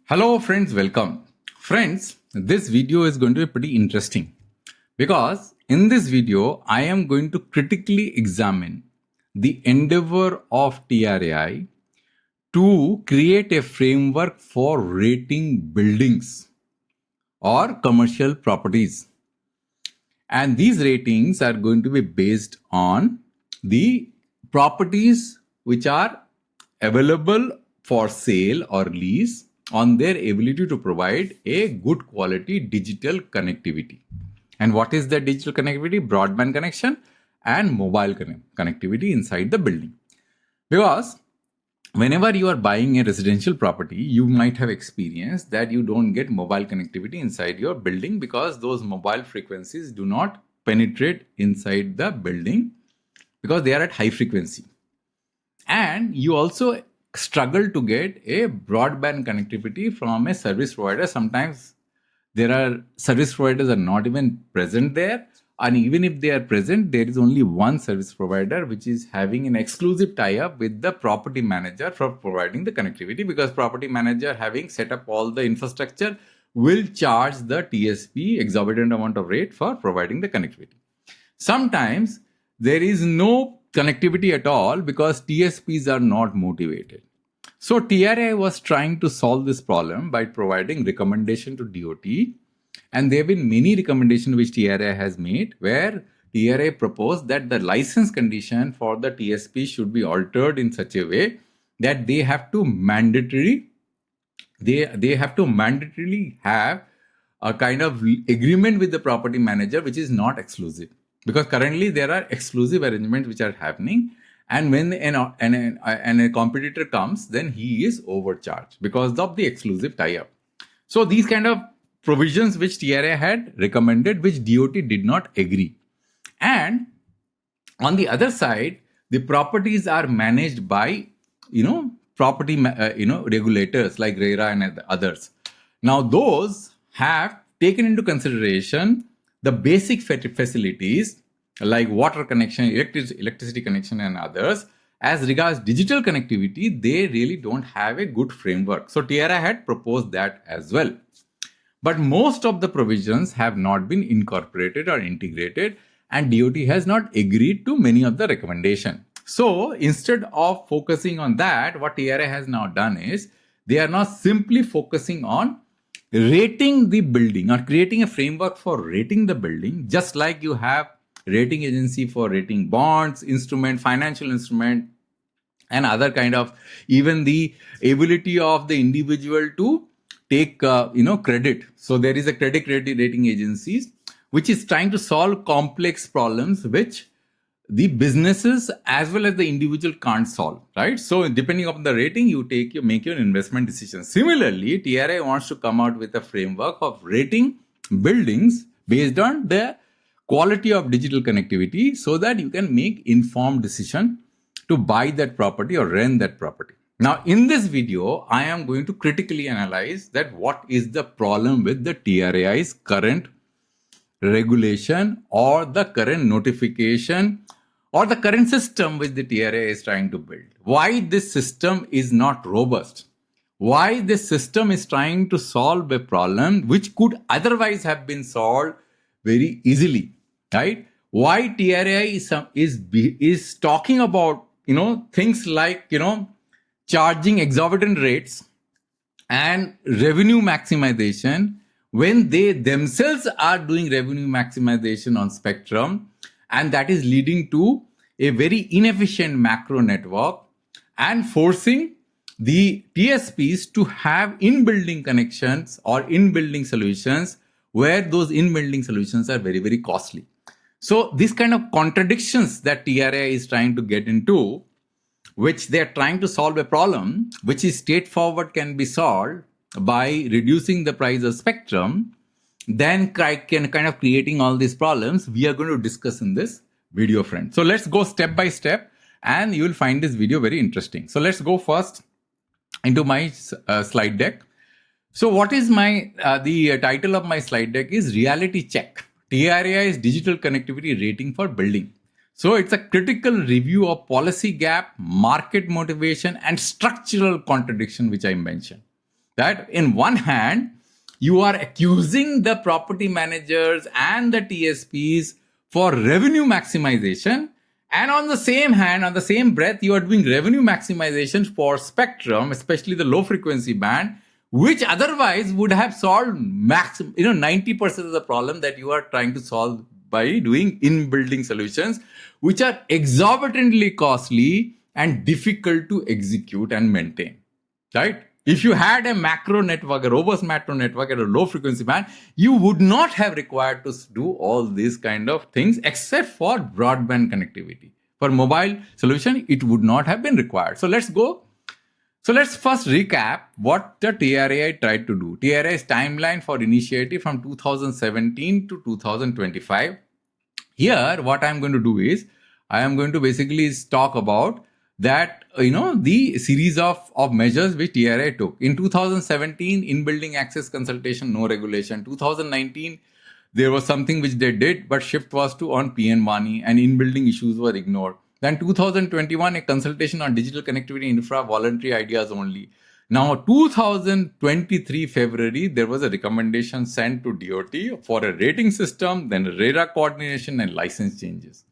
Hello friends, welcome. Friends, this video is going to be pretty interesting because in this video, I am going to critically examine the endeavor of TRAI to create a framework for rating buildings or commercial properties. And these ratings are going to be based on the properties which are available for sale or lease on their ability to provide a good quality digital connectivity. And what is the digital connectivity? Broadband connection and mobile connectivity inside the building. Because whenever you are buying a residential property, you might have experienced that you don't get mobile connectivity inside your building because those mobile frequencies do not penetrate inside the building because they are at high frequency. And you also struggle to get a broadband connectivity from a service provider. Sometimes there are service providers are not even present there. And even if they are present, there is only one service provider which is having an exclusive tie-up with the property manager for providing the connectivity, because property manager, having set up all the infrastructure, will charge the TSP exorbitant amount of rate for providing the connectivity. Sometimes there is no connectivity at all because TSPs are not motivated. So TRAI was trying to solve this problem by providing recommendation to DOT. And there have been many recommendations which TRAI has made, where TRAI proposed that the license condition for the TSP should be altered in such a way that they have to mandatorily have a kind of agreement with the property manager which is not exclusive. Because currently there are exclusive arrangements which are happening, and when a competitor comes, then he is overcharged because of the exclusive tie-up. So these kind of provisions which TRAI had recommended, which DOT did not agree. And on the other side, the properties are managed by property regulators like RERA and others. Now those have taken into consideration the basic facilities like water connection, electricity connection and others. As regards digital connectivity, they really don't have a good framework. So TRAI had proposed that as well. But most of the provisions have not been incorporated or integrated, and DOT has not agreed to many of the recommendations. So instead of focusing on that, what TRAI has now done is they are now simply focusing on rating the building or creating a framework for rating the building, just like you have rating agency for rating bonds, instrument, financial instrument, and other kind of, even the ability of the individual to take credit. So there is a credit rating agencies which is trying to solve complex problems which the businesses as well as the individual can't solve, right? So depending on the rating, you make your investment decision. Similarly, TRAI wants to come out with a framework of rating buildings based on the quality of digital connectivity so that you can make informed decision to buy that property or rent that property. Now, in this video, I am going to critically analyze that what is the problem with the TRAI's current regulation or the current notification or the current system which the TRAI is trying to build. Why this system is not robust. Why this system is trying to solve a problem which could otherwise have been solved very easily, right? Why TRAI is talking about, things like, charging exorbitant rates and revenue maximization when they themselves are doing revenue maximization on spectrum, and that is leading to a very inefficient macro network and forcing the TSPs to have in-building connections or in-building solutions where those in-building solutions are very, very costly. So these kind of contradictions that TRAI is trying to get into, which they are trying to solve a problem which is straightforward, can be solved by reducing the price of spectrum, then kind of creating all these problems, we are going to discuss in this video, friends. So let's go step by step and you will find this video very interesting. So let's go first into my slide deck. So what is my, the title of my slide deck is Reality Check, TRAI's Digital Connectivity Rating for Building. So it's a critical review of policy gap, market motivation, and structural contradiction, which I mentioned. That in one hand, you are accusing the property managers and the TSPs for revenue maximization. And on the same hand, on the same breath, you are doing revenue maximization for spectrum, especially the low frequency band, which otherwise would have solved 90% of the problem that you are trying to solve by doing in-building solutions, which are exorbitantly costly and difficult to execute and maintain, right? If you had a macro network, a robust macro network at a low frequency band, you would not have required to do all these kind of things except for broadband connectivity. For mobile solution, it would not have been required. So let's first recap what the TRAI tried to do. TRAI's timeline for initiative from 2017 to 2025. Here, what I'm going to do is, I am going to basically talk about that, the series of measures which TRAI took. In 2017, in-building access consultation, no regulation. 2019, there was something which they did, but shift was to on PN money and in-building issues were ignored. Then 2021, a consultation on digital connectivity infra, voluntary ideas only. Now, 2023 February, there was a recommendation sent to DOT for a rating system, then RERA coordination and license changes.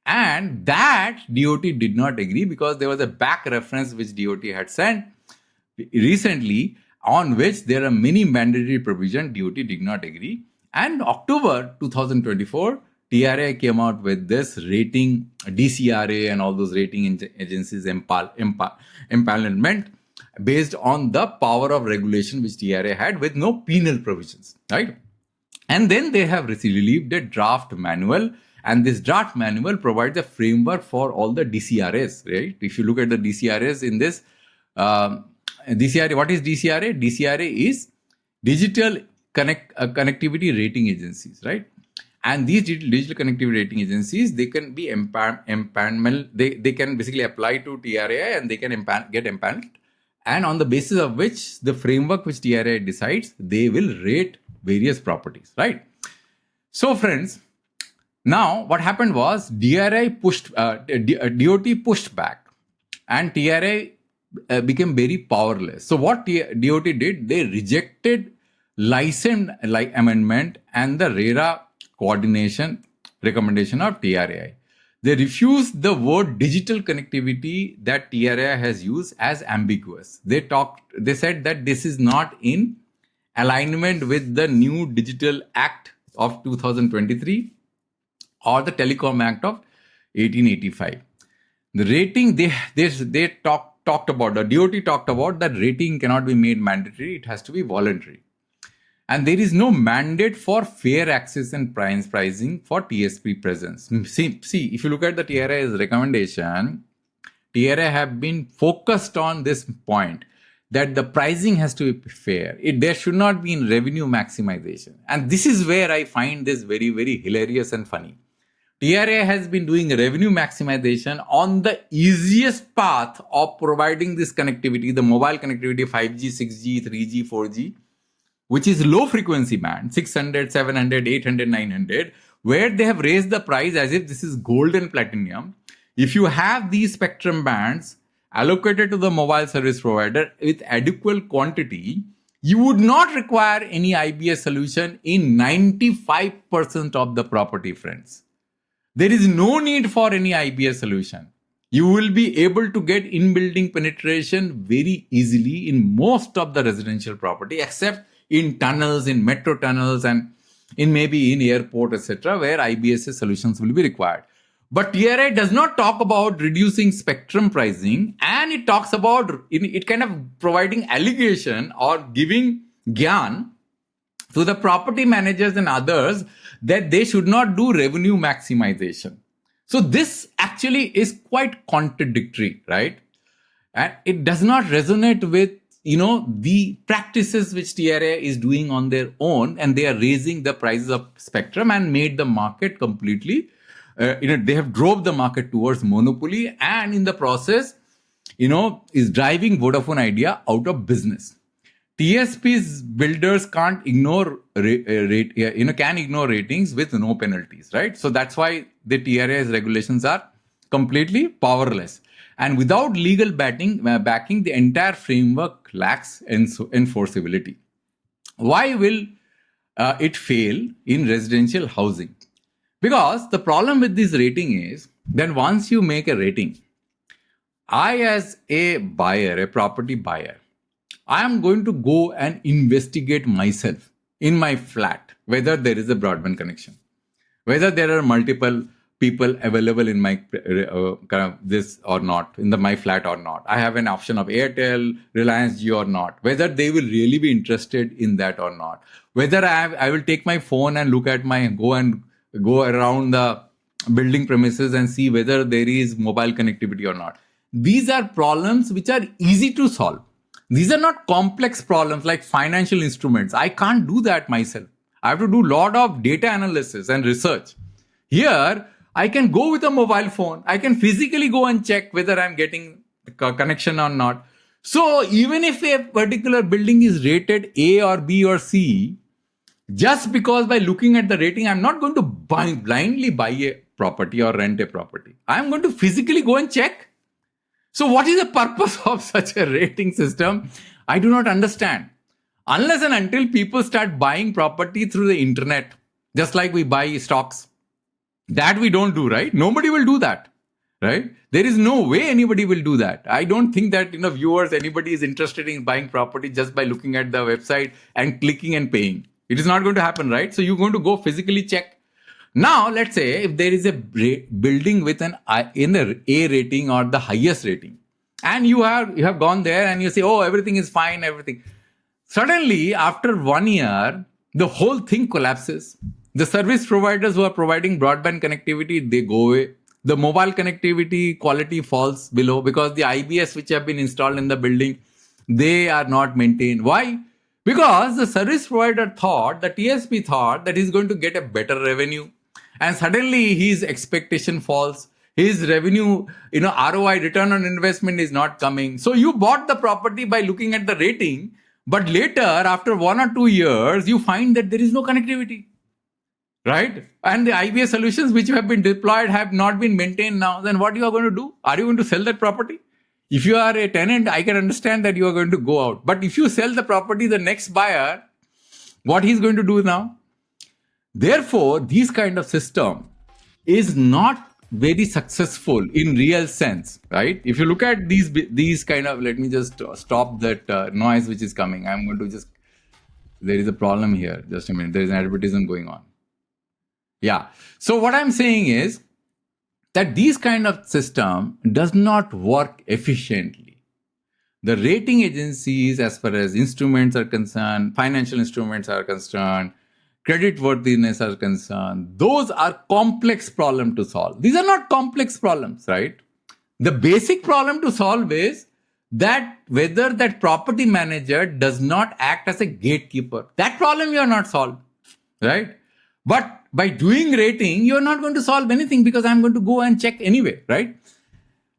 And that DOT did not agree because there was a back reference which DOT had sent recently on which there are many mandatory provisions. DOT did not agree. And October 2024, TRAI came out with this rating, DCRA and all those rating agencies empanelment based on the power of regulation which TRAI had with no penal provisions, right? And then they have released a draft manual. And this draft manual provides a framework for all the DCRAs, right? If you look at the DCRAs in this, DCRA, what is DCRA? DCRA is Digital Connectivity Rating Agencies, right? And these digital connectivity rating agencies, they can be empaneled, they can basically apply to TRAI and they can get empaneled. And on the basis of which the framework which TRAI decides, they will rate various properties, right? So friends, now, what happened was DOT pushed back and TRAI became very powerless. So what DOT did, they rejected license amendment and the RERA coordination recommendation of TRAI. They refused the word digital connectivity that TRAI has used as ambiguous. They said that this is not in alignment with the new Digital Act of 2023. Or the Telecom Act of 1885. The rating, they talked about, the DOT talked about that rating cannot be made mandatory, it has to be voluntary. And there is no mandate for fair access and pricing for TSP presence. See, if you look at the TRAI's recommendation, TRAI have been focused on this point that the pricing has to be fair. There should not be in revenue maximization. And this is where I find this very, very hilarious and funny. TRAI has been doing revenue maximization on the easiest path of providing this connectivity, the mobile connectivity, 5G, 6G, 3G, 4G, which is low frequency band, 600, 700, 800, 900, where they have raised the price as if this is gold and platinum. If you have these spectrum bands allocated to the mobile service provider with adequate quantity, you would not require any IBS solution in 95% of the property, friends. There is no need for any IBS solution. You will be able to get in-building penetration very easily in most of the residential property, except in tunnels, in metro tunnels, and in maybe in airport, etc., where IBS solutions will be required. But TRAI does not talk about reducing spectrum pricing, and it talks about it kind of providing allegation or giving gyan to the property managers and others that they should not do revenue maximization. So this actually is quite contradictory, right? And it does not resonate with, the practices which TRAI is doing on their own, and they are raising the prices of spectrum and made the market completely, they have drove the market towards monopoly, and in the process, is driving Vodafone Idea out of business. TSP's builders can't ignore can ignore ratings with no penalties, right? So that's why the TRAI's regulations are completely powerless. And without legal backing, the entire framework lacks enforceability. Why will it fail in residential housing? Because the problem with this rating is that once you make a rating, I, as a buyer, a property buyer, I am going to go and investigate myself in my flat whether there is a broadband connection, whether there are multiple people available in my this or not, in my flat or not. I have an option of Airtel, Reliance Jio or not, whether they will really be interested in that or not, whether I will take my phone and go around the building premises and see whether there is mobile connectivity or not. These are problems which are easy to solve. These are not complex problems like financial instruments. I can't do that myself. I have to do a lot of data analysis and research. Here, I can go with a mobile phone. I can physically go and check whether I'm getting the connection or not. So even if a particular building is rated A or B or C, just because by looking at the rating, I'm not going to blindly buy a property or rent a property. I'm going to physically go and check. So what is the purpose of such a rating system? I do not understand. Unless and until people start buying property through the internet, just like we buy stocks. That we don't do, right? Nobody will do that, right? There is no way anybody will do that. I don't think that, viewers, anybody is interested in buying property just by looking at the website and clicking and paying. It is not going to happen, right? So you're going to go physically check. Now, let's say if there is a building with an A rating or the highest rating, and you have gone there and you say, oh, everything is fine, everything. Suddenly, after 1 year, the whole thing collapses. The service providers who are providing broadband connectivity, they go away. The mobile connectivity quality falls below because the IBS which have been installed in the building, they are not maintained. Why? Because the service provider thought, the TSP thought that he's going to get a better revenue. And suddenly his expectation falls. His revenue, ROI, return on investment is not coming. So you bought the property by looking at the rating. But later, after 1 or 2 years, you find that there is no connectivity. Right? And the IBS solutions which have been deployed have not been maintained now. Then what you are going to do? Are you going to sell that property? If you are a tenant, I can understand that you are going to go out. But if you sell the property, the next buyer, what he's going to do now? Therefore, this kind of system is not very successful in real sense, right? If you look at these kind of, let me just stop that noise which is coming. I'm going to there is a problem here. Just a minute. There is an advertisement going on. Yeah. So what I'm saying is that this kind of system does not work efficiently. The rating agencies, as far as instruments are concerned, financial instruments are concerned, credit worthiness are concerned, those are complex problems to solve. These are not complex problems, right? The basic problem to solve is that whether that property manager does not act as a gatekeeper. That problem you are not solved, right? But by doing rating, you're not going to solve anything because I'm going to go and check anyway, right?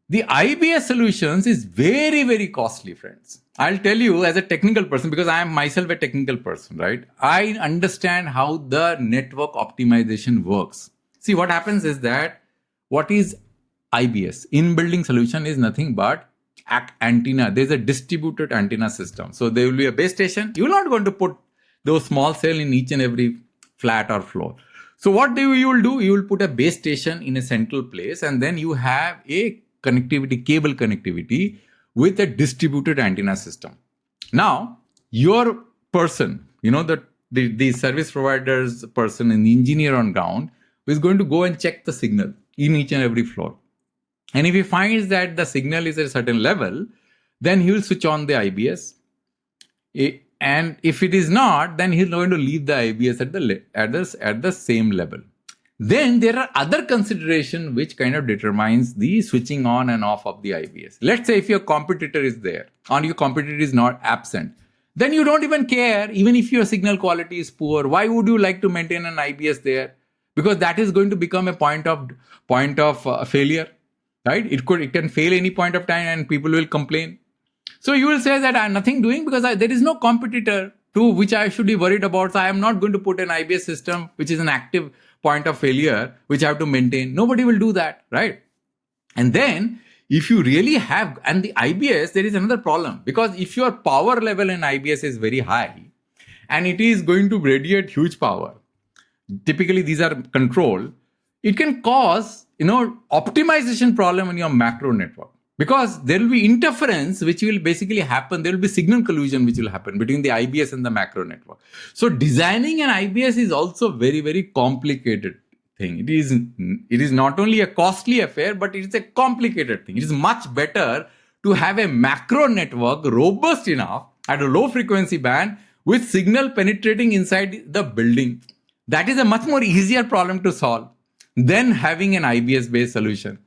The IBS solutions is very, very costly, friends. I'll tell you as a technical person, because I am myself a technical person, right? I understand how the network optimization works. See, what happens is that what is IBS? In-building solution is nothing but antenna. There's a distributed antenna system. So there will be a base station. You're not going to put those small cells in each and every flat or floor. So what you will do? You will put a base station in a central place, and then you have a cable connectivity with a distributed antenna system. Now, your person, the service provider's person and the engineer on ground is going to go and check the signal in each and every floor. And if he finds that the signal is at a certain level, then he will switch on the IBS. And if it is not, then he's going to leave the IBS at the same level. Then there are other considerations which kind of determines the switching on and off of the IBS. Let's say if your competitor is there or your competitor is not absent, then you don't even care. Even if your signal quality is poor, why would you like to maintain an IBS there? Because that is going to become a point of failure, right? It can fail any point of time and people will complain. So you will say that I'm nothing doing because there is no competitor to which I should be worried about. So I am not going to put an IBS system, which is an active point of failure, which I have to maintain. Nobody will do that, right? And then if you really have, and the IBS, there is another problem, because if your power level in IBS is very high and it is going to radiate huge power, typically these are controlled, it can cause, optimization problem in your macro network, because there will be interference which will basically happen. There will be signal collusion which will happen between the IBS and the macro network. So designing an IBS is also very, very complicated thing. It is not only a costly affair, but it is a complicated thing. It is much better to have a macro network robust enough at a low frequency band with signal penetrating inside the building. That is a much more easier problem to solve than having an IBS based solution.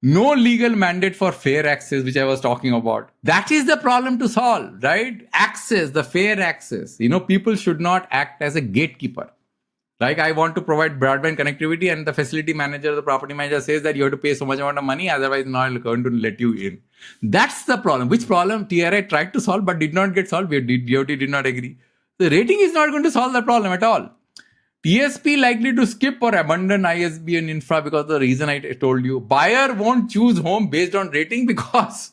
No legal mandate for fair access, which I was talking about. That is the problem to solve, right? Access, the fair access. People should not act as a gatekeeper. Like, I want to provide broadband connectivity, and the facility manager, the property manager says that you have to pay so much amount of money, otherwise not going to let you in. That's the problem. Which problem TRAI tried to solve but did not get solved. DOT did not agree. The rating is not going to solve the problem at all. TSP likely to skip or abandon ISB and infra because of the reason I told you. Buyer won't choose home based on rating because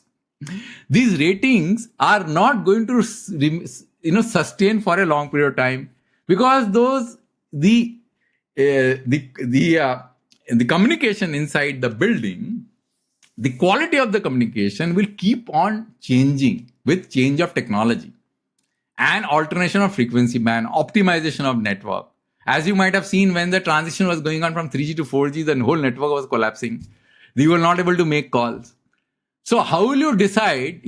these ratings are not going to sustain for a long period of time, because the communication inside the building, the quality of the communication will keep on changing with change of technology and alternation of frequency band, optimization of network. As you might have seen, when the transition was going on from 3G to 4G, the whole network was collapsing. They were not able to make calls. So how will you decide,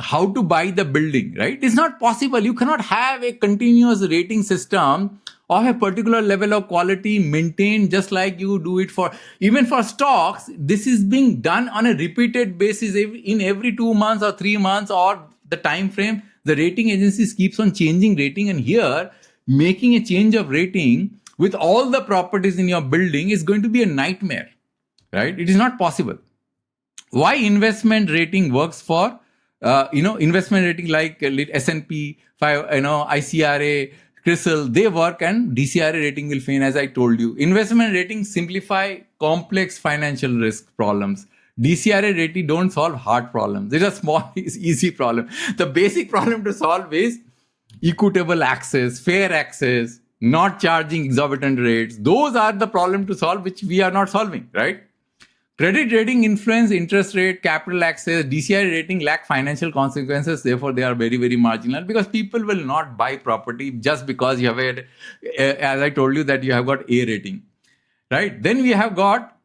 how to buy the building, right? It's not possible. You cannot have a continuous rating system of a particular level of quality maintained just like you do it even for stocks. This is being done on a repeated basis in every 2 months or 3 months or the time frame. The rating agencies keeps on changing rating, and here making a change of rating with all the properties in your building is going to be a nightmare, right? It is not possible. Why investment rating works for, investment rating like S&P, ICRA, CRISIL, they work, and DCRA rating will fail, as I told you. Investment ratings simplify complex financial risk problems. DCRA rating don't solve hard problems. These are small, easy problem. The basic problem to solve is equitable access, fair access, not charging exorbitant rates. Those are the problem to solve, which we are not solving, right? Credit rating influence interest rate, capital access. DCRA rating lack financial consequences. Therefore, they are very, very marginal, because people will not buy property just because you have as I told you, that you have got A rating, right? Then we have got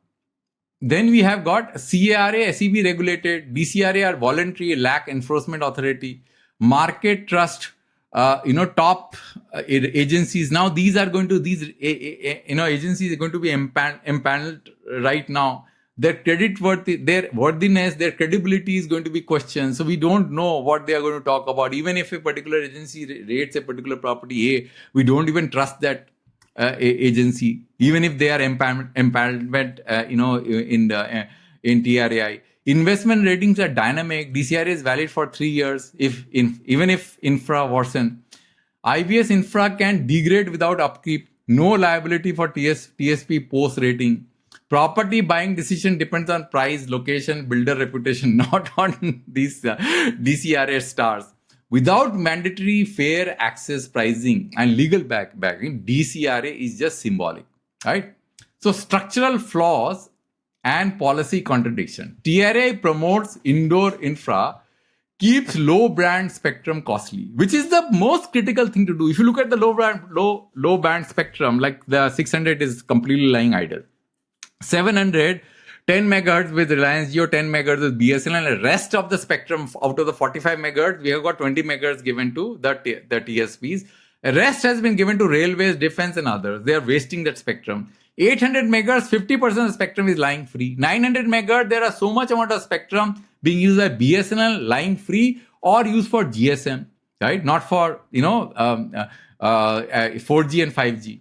CARA, SEB regulated, DCRA are voluntary, lack enforcement authority, market trust, top agencies. Now agencies are going to be empaneled right now. Their worthiness, their credibility is going to be questioned. So we don't know what they are going to talk about. Even if a particular agency rates a particular property A, we don't even trust that agency, even if they are empanelment, in TRAI. Investment ratings are dynamic. DCRA is valid for 3 years. Even if infra worsen, IBS infra can degrade without upkeep. No liability for TSP post rating. Property buying decision depends on price, location, builder reputation, not on these DCRA stars. Without mandatory fair access pricing and legal backing, DCRA is just symbolic, right? So structural flaws and policy contradiction. TRAI promotes indoor infra, keeps low band spectrum costly, which is the most critical thing to do. If you look at the low band spectrum, like the 600 is completely lying idle. 700, 10 megahertz with Reliance Jio, 10 megahertz with BSNL, and the rest of the spectrum out of the 45 megahertz, we have got 20 megahertz given to the TSPs. The rest has been given to railways, defense, and others. They are wasting that spectrum. 800 megahertz, 50% of the spectrum is lying free. 900 megahertz, there are so much amount of spectrum being used by BSNL, lying free, or used for GSM, right? Not for 4G and 5G.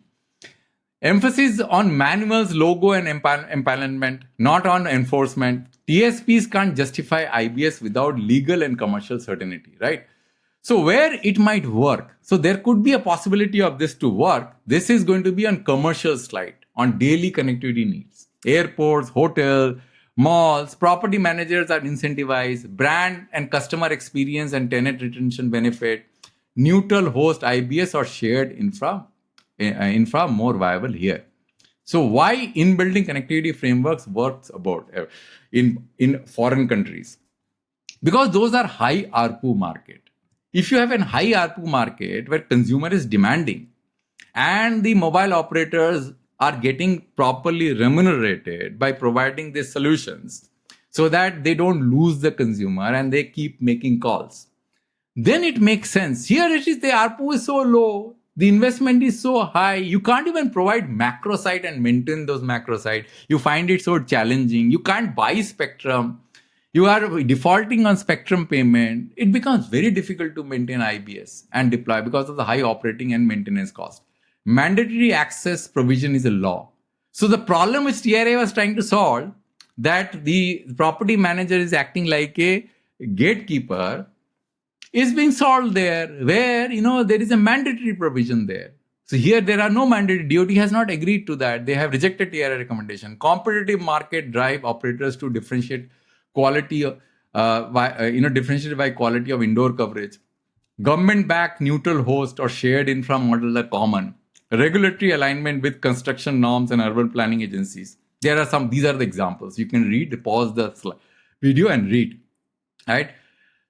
Emphasis on manuals, logo, and empanelment, not on enforcement. TSPs can't justify IBS without legal and commercial certainty, right? So where it might work, so there could be a possibility of this to work. This is going to be on commercial slide, on daily connectivity needs. Airports, hotel, Malls, property managers are incentivized, brand and customer experience and tenant retention benefit, neutral host IBS or shared infra more viable here. So why in-building connectivity frameworks works about in foreign countries? Because those are high ARPU market. If you have a high ARPU market where consumer is demanding and the mobile operators are getting properly remunerated by providing these solutions so that they don't lose the consumer and they keep making calls, then it makes sense. Here it is, the ARPU is so low, the investment is so high, you can't even provide macro site and maintain those macro site. You find it so challenging. You can't buy spectrum. You are defaulting on spectrum payment. It becomes very difficult to maintain IBS and deploy because of the high operating and maintenance cost. Mandatory access provision is a law. So the problem which TRAI was trying to solve, that the property manager is acting like a gatekeeper, is being solved there, where there is a mandatory provision there. So here there are no mandatory. DOT has not agreed to that. They have rejected TRAI recommendation. Competitive market drive operators to differentiate quality, differentiated by quality of indoor coverage. Government-backed neutral host or shared infra model are common. Regulatory alignment with construction norms and urban planning agencies. There are some. These are the examples. You can read. Pause the video and read. Right.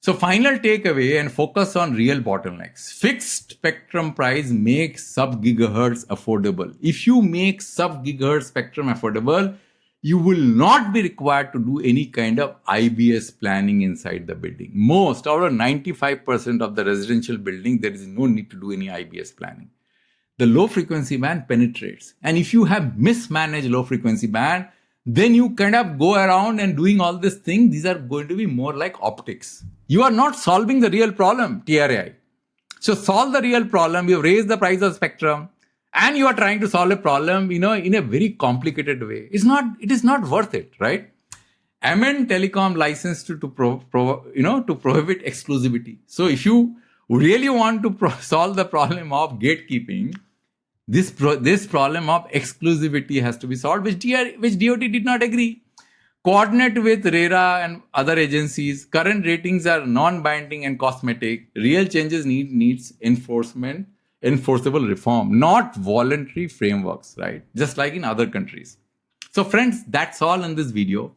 So final takeaway and focus on real bottlenecks. Fixed spectrum price makes sub-gigahertz affordable. If you make sub-gigahertz spectrum affordable, you will not be required to do any kind of IBS planning inside the building. Most, out of 95% of the residential building, there is no need to do any IBS planning. The low frequency band penetrates. And if you have mismanaged low frequency band, then you kind of go around and doing all this thing. These are going to be more like optics. You are not solving the real problem, TRAI. So solve the real problem. You have raised the price of spectrum and you are trying to solve a problem, in a very complicated way. It is not worth it, right? Amend Telecom license to prohibit exclusivity. So if you really want to solve the problem of gatekeeping, this problem of exclusivity has to be solved, which DOT did not agree. Coordinate with RERA and other agencies. Current ratings are non-binding and cosmetic. Real changes needs enforceable reform, not voluntary frameworks, right? Just like in other countries. So friends, that's all in this video.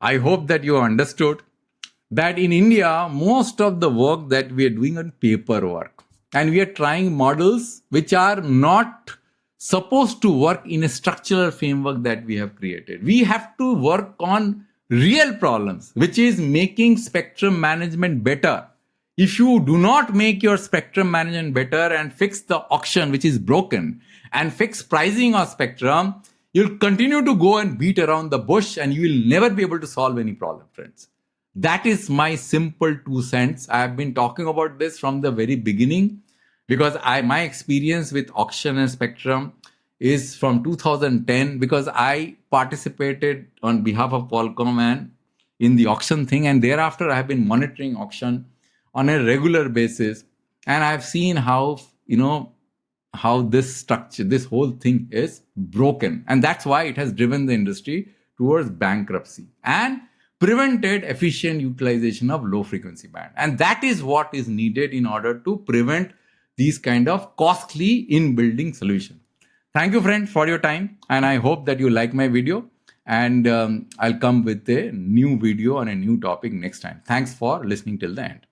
I hope that you understood that in India, most of the work that we are doing on paperwork, and we are trying models which are not supposed to work in a structural framework that we have created. We have to work on real problems, which is making spectrum management better. If you do not make your spectrum management better and fix the auction, which is broken, and fix pricing of spectrum, you'll continue to go and beat around the bush and you will never be able to solve any problem, friends. That is my simple 2 cents. I have been talking about this from the very beginning because my experience with auction and spectrum is from 2010, because I participated on behalf of Qualcomm and in the auction thing, and thereafter I have been monitoring auction on a regular basis, and I've seen how this structure, this whole thing is broken, and that's why it has driven the industry towards bankruptcy and prevented efficient utilization of low frequency band. And that is what is needed in order to prevent these kind of costly in-building solutions. Thank you, friends, for your time, and I hope that you like my video, and I'll come with a new video on a new topic next time. Thanks for listening till the end.